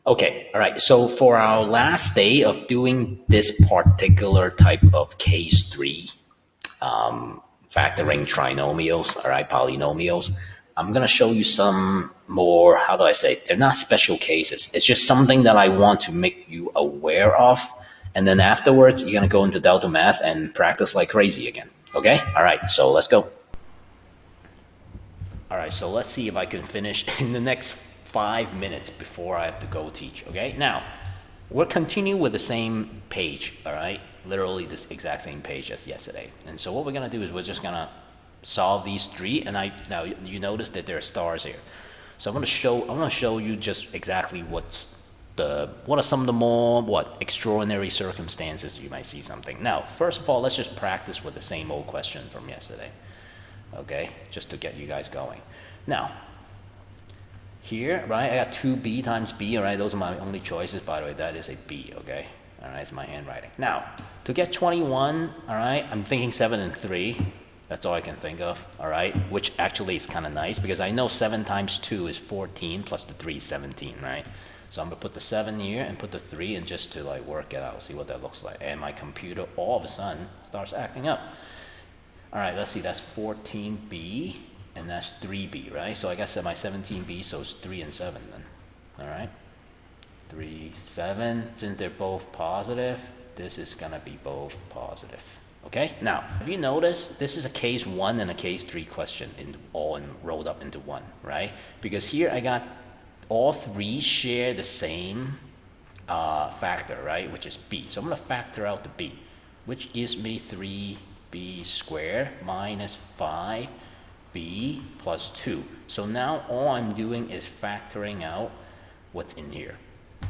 Okay, all right. So for our last day of doing this particular type of case three, factoring trinomials, all right, polynomials, I'm gonna show you some more. How do I say? They're not special cases. It's just something that I want to make you aware of, and then afterwards you're gonna go into Delta Math and practice like crazy again. Okay? All right. So let's go. All right, so let's see if I can finish in the next 5 minutes before I have to go teach, okay? Now, we'll continue with the same page, all right? Literally this exact same page as yesterday. And so what we're gonna do is we're just gonna solve these three, and now you notice that there are stars here. So I'm gonna show you just exactly what are some of the more, extraordinary circumstances you might see something. Now, first of all, let's just practice with the same old question from yesterday. Okay, just to get you guys going. Now, here, right, I got 2b times b, all right? Those are my only choices, by the way. That is a b, okay? All right, it's my handwriting. Now, to get 21, all right, I'm thinking 7 and 3. That's all I can think of, all right? Which actually is kind of nice because I know 7 times 2 is 14 plus the 3 is 17, right? So I'm going to put the 7 here and put the 3 in just to like work it out, see what that looks like. And my computer all of a sudden starts acting up. All right, let's see, that's 14b, and that's 3b, right? So I guess my 17b, so it's 3 and 7 then, all right? 3, 7, since they're both positive, this is gonna be both positive, okay? Now, have you noticed, this is a case 1 and a case 3 question, all rolled up into one, right? Because here I got all three share the same factor, right? Which is b, so I'm gonna factor out the b, which gives me 3b squared minus 5b plus 2. So now all I'm doing is factoring out what's in here,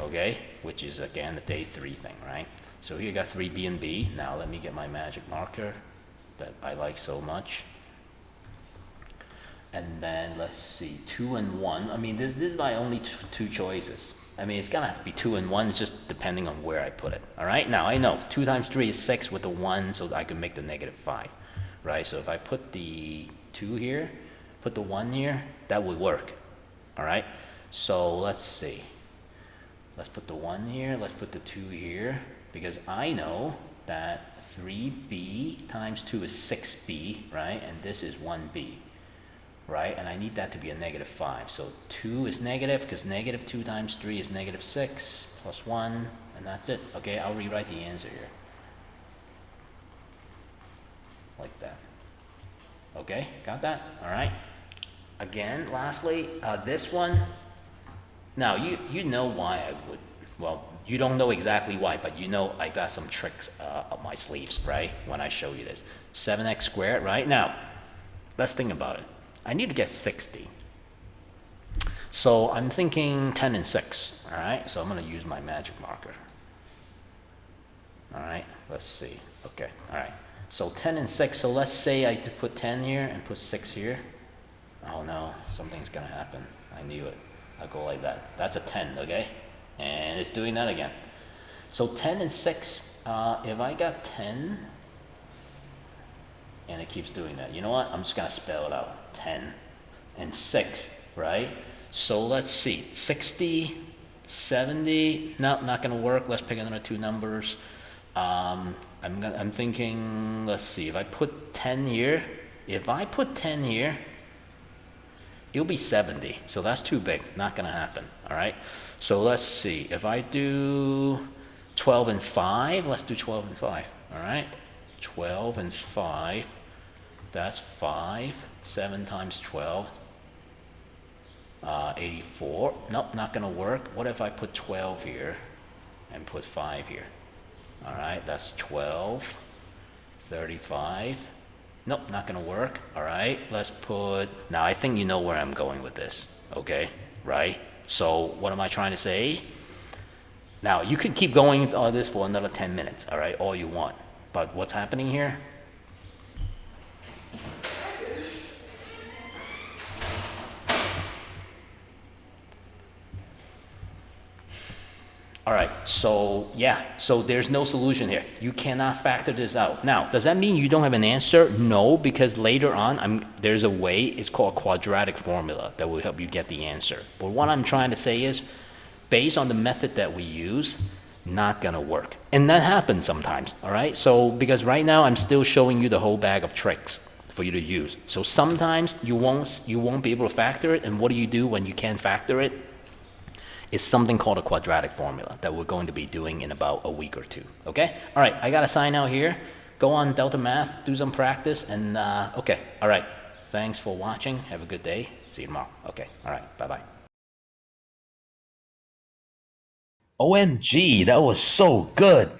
okay? Which is, again, the day 3 thing, right? So here you got 3b and b. Now let me get my magic marker that I like so much. And then let's see, 2 and 1. I mean, this is my only two choices. I mean, it's gonna have to be 2 and 1, it's just depending on where I put it, all right? Now, I know 2 times 3 is 6 with the 1, so I can make the negative 5, right? So if I put the 2 here, put the 1 here, that would work, all right? So let's see. Let's put the 1 here, let's put the 2 here, because I know that 3b times 2 is 6b, right? And this is 1b. Right, and I need that to be a negative 5. So 2 is negative, because negative 2 times 3 is negative 6, plus 1, and that's it. Okay, I'll rewrite the answer here. Like that. Okay, got that? All right. Again, lastly, this one. Now, you know why I would, well, you don't know exactly why, but you know I got some tricks up my sleeves, right, when I show you this. 7x squared, right? Now, let's think about it. I need to get 60. So I'm thinking 10 and 6, all right? So I'm gonna use my magic marker. All right, let's see, okay, all right. So 10 and 6, so let's say I put 10 here and put 6 here. Oh no, something's gonna happen. I knew it. I'll go like that. That's a 10, okay? And it's doing that again. So 10 and 6, if I got 10, and it keeps doing that. You know what? I'm just gonna spell it out. 10 and 6, right? So let's see, 60, 70, no, not gonna work. Let's pick another 2 numbers. I'm thinking, let's see, if I put 10 here, it'll be 70. So that's too big, not gonna happen, all right? So let's see, if I do 12 and 5, let's do 12 and 5, all right? 12 and 5, that's 5. 7 times 12, 84. Nope, not gonna work. What if I put 12 here and put 5 here? All right, that's 12, 35. Nope, not gonna work. All right, let's put, now I think you know where I'm going with this, okay, right? So what am I trying to say? Now, you can keep going on this for another 10 minutes, all right, all you want. But what's happening here? All right, so yeah, so there's no solution here. You cannot factor this out. Now, does that mean you don't have an answer? No, because later on, there's a way, it's called a quadratic formula that will help you get the answer. But what I'm trying to say is, based on the method that we use, not gonna work. And that happens sometimes, all right? So, because right now I'm still showing you the whole bag of tricks for you to use. So sometimes you won't be able to factor it, and what do you do when you can't factor it? It's something called a quadratic formula that we're going to be doing in about a week or two, okay? All right, I gotta sign out here. Go on Delta Math, do some practice, and okay, all right. Thanks for watching. Have a good day. See you tomorrow. Okay, all right, bye-bye. OMG, that was so good.